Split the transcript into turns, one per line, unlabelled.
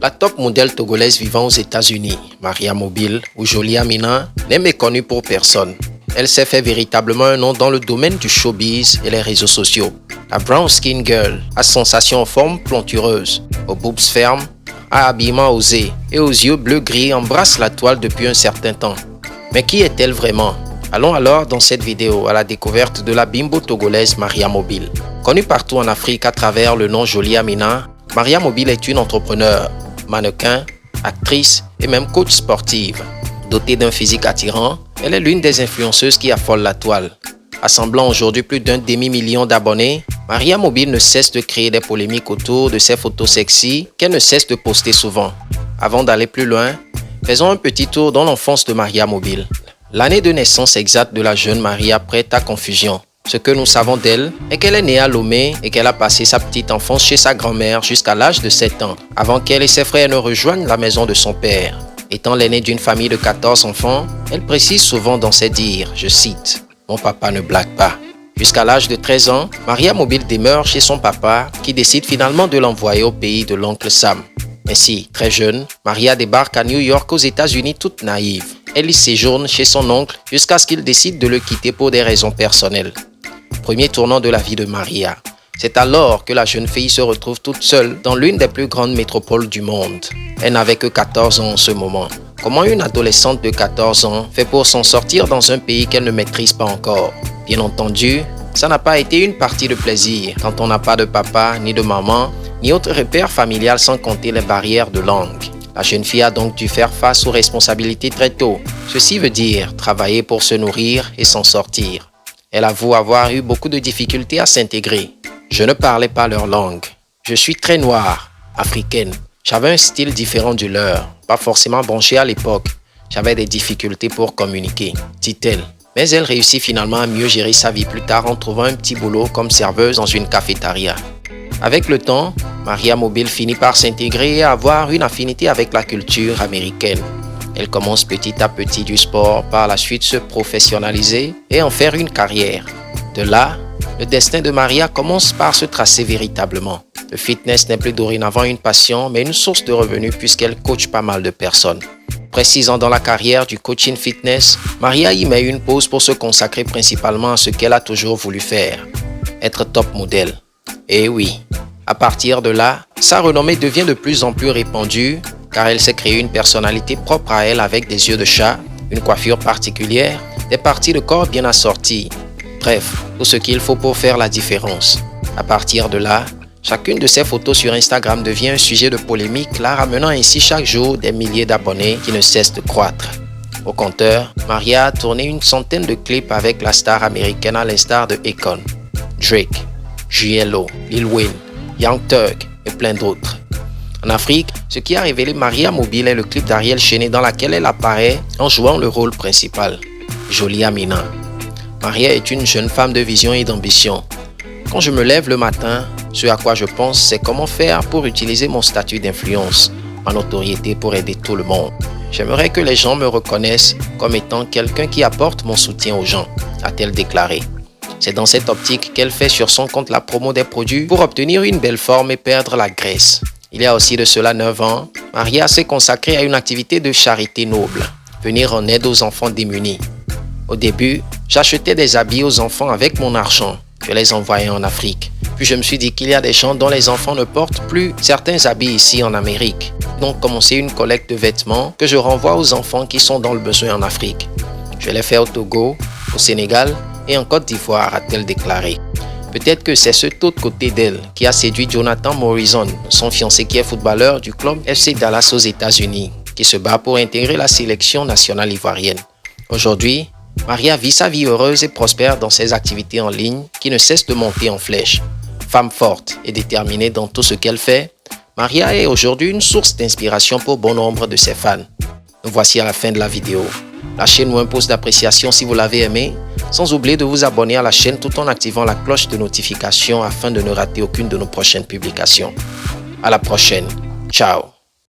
La top modèle togolaise vivant aux États-Unis, Maria Mobile ou Jolie Amina, n'est méconnue pour personne. Elle s'est fait véritablement un nom dans le domaine du showbiz et les réseaux sociaux. La brown skin girl, à sensation en forme plantureuse, aux boobs fermes, à habillement osé et aux yeux bleu-gris embrasse la toile depuis un certain temps. Mais qui est-elle vraiment? Allons alors dans cette vidéo à la découverte de la bimbo togolaise Maria Mobile. Connue partout en Afrique à travers le nom Jolie Amina, Maria Mobile est une entrepreneure, mannequin, actrice et même coach sportive. Dotée d'un physique attirant, elle est l'une des influenceuses qui affole la toile. Assemblant aujourd'hui plus d'un demi-million d'abonnés, Maria Mobile ne cesse de créer des polémiques autour de ses photos sexy qu'elle ne cesse de poster souvent. Avant d'aller plus loin, faisons un petit tour dans l'enfance de Maria Mobile. L'année de naissance exacte de la jeune Maria prête à confusion. Ce que nous savons d'elle est qu'elle est née à Lomé et qu'elle a passé sa petite enfance chez sa grand-mère jusqu'à l'âge de 7 ans, avant qu'elle et ses frères ne rejoignent la maison de son père. Étant l'aînée d'une famille de 14 enfants, elle précise souvent dans ses dires, je cite, « Mon papa ne blague pas ». Jusqu'à l'âge de 13 ans, Maria Mobile demeure chez son papa qui décide finalement de l'envoyer au pays de l'oncle Sam. Ainsi, très jeune, Maria débarque à New York aux États-Unis toute naïve. Elle y séjourne chez son oncle jusqu'à ce qu'il décide de le quitter pour des raisons personnelles. Premier tournant de la vie de Maria. C'est alors que la jeune fille se retrouve toute seule dans l'une des plus grandes métropoles du monde. Elle n'avait que 14 ans en ce moment. Comment une adolescente de 14 ans fait pour s'en sortir dans un pays qu'elle ne maîtrise pas encore? Bien entendu, ça n'a pas été une partie de plaisir quand on n'a pas de papa, ni de maman, ni autre repère familial sans compter les barrières de langue. La jeune fille a donc dû faire face aux responsabilités très tôt. Ceci veut dire travailler pour se nourrir et s'en sortir. Elle avoue avoir eu beaucoup de difficultés à s'intégrer. Je ne parlais pas leur langue. Je suis très noire, africaine. J'avais un style différent du leur, pas forcément branché à l'époque. J'avais des difficultés pour communiquer, dit-elle. Mais elle réussit finalement à mieux gérer sa vie plus tard en trouvant un petit boulot comme serveuse dans une cafétéria. Avec le temps, Maria Mobile finit par s'intégrer et avoir une affinité avec la culture américaine. Elle commence petit à petit du sport, par la suite se professionnaliser et en faire une carrière. De là, le destin de Maria commence par se tracer véritablement. Le fitness n'est plus dorénavant une passion, mais une source de revenus puisqu'elle coach pas mal de personnes. Après 6 ans dans la carrière du coaching fitness, Maria y met une pause pour se consacrer principalement à ce qu'elle a toujours voulu faire, être top modèle. Et oui, à partir de là, sa renommée devient de plus en plus répandue car elle s'est créée une personnalité propre à elle avec des yeux de chat, une coiffure particulière, des parties de corps bien assorties. Bref, tout ce qu'il faut pour faire la différence. À partir de là, chacune de ses photos sur Instagram devient un sujet de polémique, la ramenant ainsi chaque jour des milliers d'abonnés qui ne cessent de croître. Au compteur, Maria a tourné une centaine de clips avec la star américaine à l'instar de Akon, Drake, J.Lo, Lil Wayne, Young Thug et plein d'autres. En Afrique, ce qui a révélé Maria Mobile est le clip d'Ariel Chéné dans lequel elle apparaît en jouant le rôle principal, Jolie Amina. Maria est une jeune femme de vision et d'ambition. Quand je me lève le matin, ce à quoi je pense, c'est comment faire pour utiliser mon statut d'influence, ma notoriété pour aider tout le monde. J'aimerais que les gens me reconnaissent comme étant quelqu'un qui apporte mon soutien aux gens, a-t-elle déclaré. C'est dans cette optique qu'elle fait sur son compte la promo des produits pour obtenir une belle forme et perdre la graisse. Il y a aussi de cela 9 ans, Maria s'est consacrée à une activité de charité noble, venir en aide aux enfants démunis. Au début, j'achetais des habits aux enfants avec mon argent. Je les envoyais en Afrique. Puis je me suis dit qu'il y a des gens dont les enfants ne portent plus certains habits ici en Amérique. Donc commencé une collecte de vêtements que je renvoie aux enfants qui sont dans le besoin en Afrique. Je l'ai fait au Togo, au Sénégal et en Côte d'Ivoire, a-t-elle déclaré. Peut-être que c'est cet autre côté d'elle qui a séduit Jonathan Morrison, son fiancé qui est footballeur du club FC Dallas aux États-Unis, qui se bat pour intégrer la sélection nationale ivoirienne. Aujourd'hui, Maria vit sa vie heureuse et prospère dans ses activités en ligne qui ne cessent de monter en flèche. Femme forte et déterminée dans tout ce qu'elle fait, Maria est aujourd'hui une source d'inspiration pour bon nombre de ses fans. Nous voici à la fin de la vidéo. Lâchez-nous un pouce d'appréciation si vous l'avez aimé, sans oublier de vous abonner à la chaîne tout en activant la cloche de notification afin de ne rater aucune de nos prochaines publications. À la prochaine. Ciao.